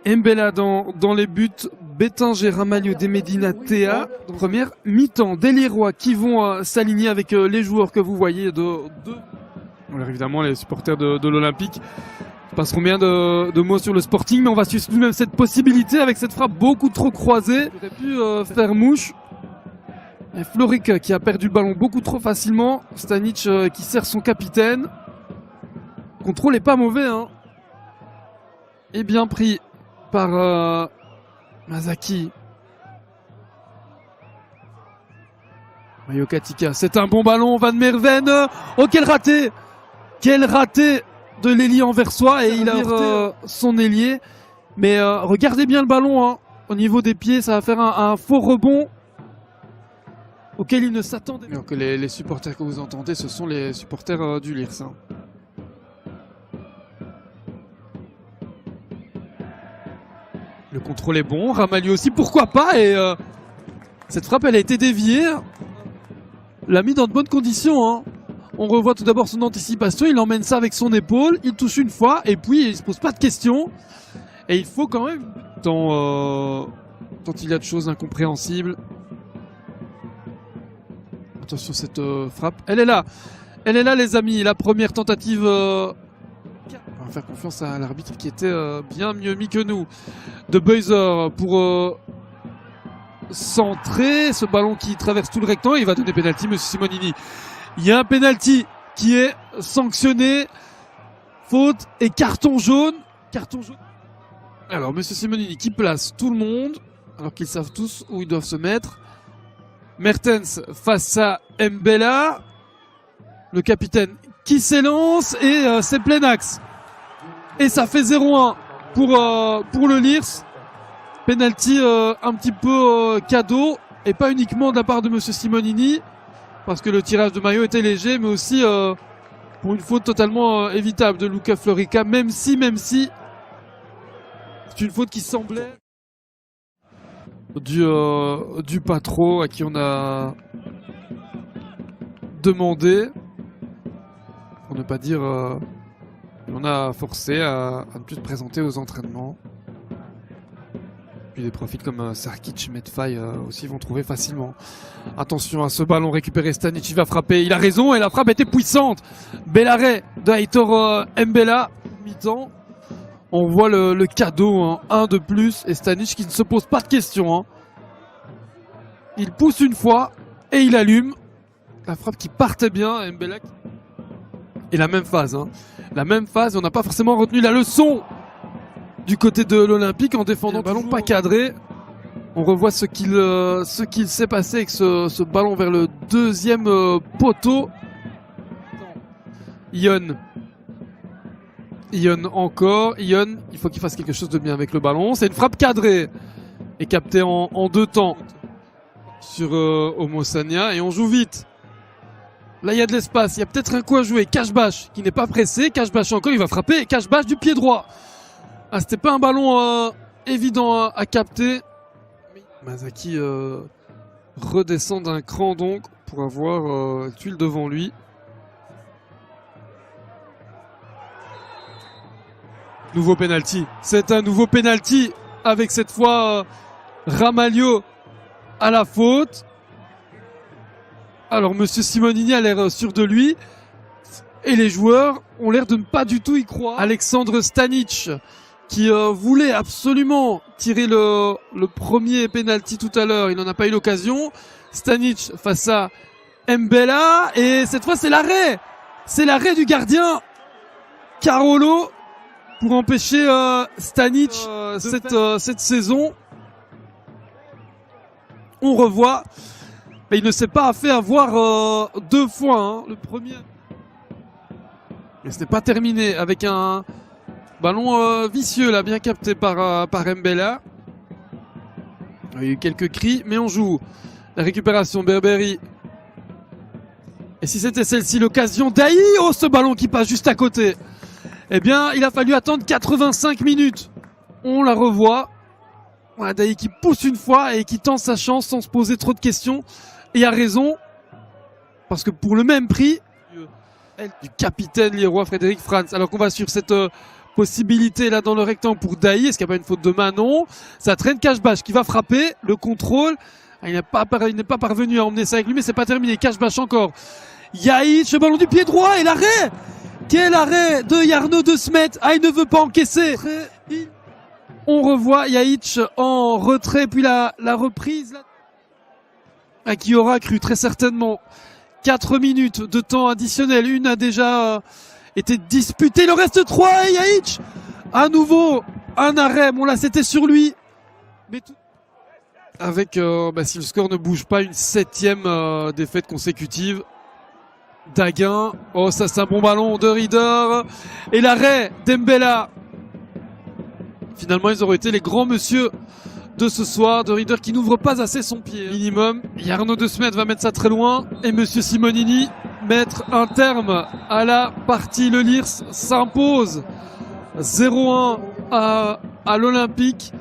Mbella dans les buts, Bétinger, Ramalho, Medina, Théa. Première mi-temps, des Liérois qui vont s'aligner avec les joueurs que vous voyez Alors évidemment, les supporters de l'Olympique passeront bien de mots sur le Sporting, mais on va suivre tout de même cette possibilité avec cette frappe beaucoup trop croisée. Il aurait pu faire mouche. Et Floric qui a perdu le ballon beaucoup trop facilement. Stanic qui sert son capitaine. Le contrôle est pas mauvais, hein. Et bien pris par Masaki. Mario Katika, c'est un bon ballon. Van Merven. Oh, quel raté! Quel raté de l'ailier anversois, et il a son ailier. Mais regardez bien le ballon, hein. Au niveau des pieds, ça va faire un faux rebond auquel il ne s'attendait pas. Alors que les supporters que vous entendez, ce sont les supporters du Lierse. Hein. Le contrôle est bon, Ramalho aussi, pourquoi pas, et cette frappe, elle a été déviée. L'a mis dans de bonnes conditions, hein. On revoit tout d'abord son anticipation, il emmène ça avec son épaule, il touche une fois, et puis il se pose pas de questions. Et il faut quand même, tant il y a de choses incompréhensibles. Attention, cette frappe, elle est là les amis, la première tentative. On va faire confiance à l'arbitre qui était bien mieux mis que nous. De Beuzer pour centrer, ce ballon qui traverse tout le rectangle, il va donner pénalty, monsieur Simonini. Il y a un pénalty qui est sanctionné, faute et carton jaune. Alors, monsieur Simonini qui place tout le monde, alors qu'ils savent tous où ils doivent se mettre. Mertens face à Mbella. Le capitaine qui s'élance et c'est plein axe. Et ça fait 0-1 pour le Lierse. Penalty un petit peu cadeau, et pas uniquement de la part de monsieur Simonini, parce que le tirage de maillot était léger, mais aussi pour une faute totalement évitable de Luca Florica, même si c'est une faute qui semblait du Patro à qui on a demandé, pour ne pas dire on a forcé à ne plus se présenter aux entraînements. Puis des profils comme Sarkic, Medfay aussi vont trouver facilement. Attention à ce ballon récupéré, Stanic, il va frapper, il a raison et la frappe était puissante. Bel arrêt d'Aitor Mbella, mi-temps. On voit le cadeau, hein, un de plus, et Stanic qui ne se pose pas de questions. Hein. Il pousse une fois et il allume. La frappe qui partait bien, Mbella. Et la même phase, hein. La même phase, on n'a pas forcément retenu la leçon du côté de l'Olympique en défendant le ballon pas cadré. On revoit ce qu'il s'est passé avec ce ballon vers le deuxième poteau. Ion encore. Ion, il faut qu'il fasse quelque chose de bien avec le ballon. C'est une frappe cadrée et captée en deux temps sur Homo Sagna. Et on joue vite. Là, il y a de l'espace. Il y a peut-être un coup à jouer. Cashbash qui n'est pas pressé. Cashbash encore, il va frapper. Cashbash du pied droit. Ah, c'était pas un ballon évident à capter. Masaki redescend d'un cran donc pour avoir tuile devant lui. Nouveau penalty. C'est un nouveau penalty avec cette fois Ramalho à la faute. Alors monsieur Simonini a l'air sûr de lui et les joueurs ont l'air de ne pas du tout y croire. Alexandre Stanic qui voulait absolument tirer le premier penalty tout à l'heure, il n'en a pas eu l'occasion. Stanic face à Mbella, et cette fois c'est l'arrêt du gardien Carolo pour empêcher Stanic cette saison. On revoit, mais il ne s'est pas fait avoir deux fois, hein, le premier. Mais ce n'est pas terminé avec un ballon vicieux là, bien capté par Mbella. Il y a eu quelques cris, mais on joue. La récupération, Berberi. Et si c'était celle-ci, l'occasion d'Aïe, oh ce ballon qui passe juste à côté. Eh bien, il a fallu attendre 85 minutes. On la revoit. Voilà, Daï qui pousse une fois et qui tente sa chance sans se poser trop de questions. Et a raison, parce que pour le même prix, du capitaine Liérois Frédéric Franz. Alors qu'on va sur cette possibilité là dans le rectangle pour Daï. Est-ce qu'il n'y a pas une faute de Manon? Ça traîne Cashbash qui va frapper. Le contrôle. Il n'est pas parvenu à emmener ça avec lui, mais c'est pas terminé. Cashbash encore. Yaïch, le ballon du pied droit et l'arrêt. Quel arrêt de Yarno de Smet. Ah, il ne veut pas encaisser. On revoit Yaïch en retrait, puis la reprise. À qui aura cru très certainement 4 minutes de temps additionnel. Une a déjà été disputée. Il en reste 3 et Yaïch. À nouveau, un arrêt. Bon là, c'était sur lui. Mais tout... Avec, si le score ne bouge pas, une 7e défaite consécutive. Daguin. Oh, ça c'est un bon ballon de Reader. Et l'arrêt d'Embella. Finalement, ils auraient été les grands monsieur de ce soir. De Reader qui n'ouvre pas assez son pied. Minimum. Yarno de Smet va mettre ça très loin. Et monsieur Simonini mettre un terme à la partie. Le Lirs s'impose 0-1 à l'Olympique.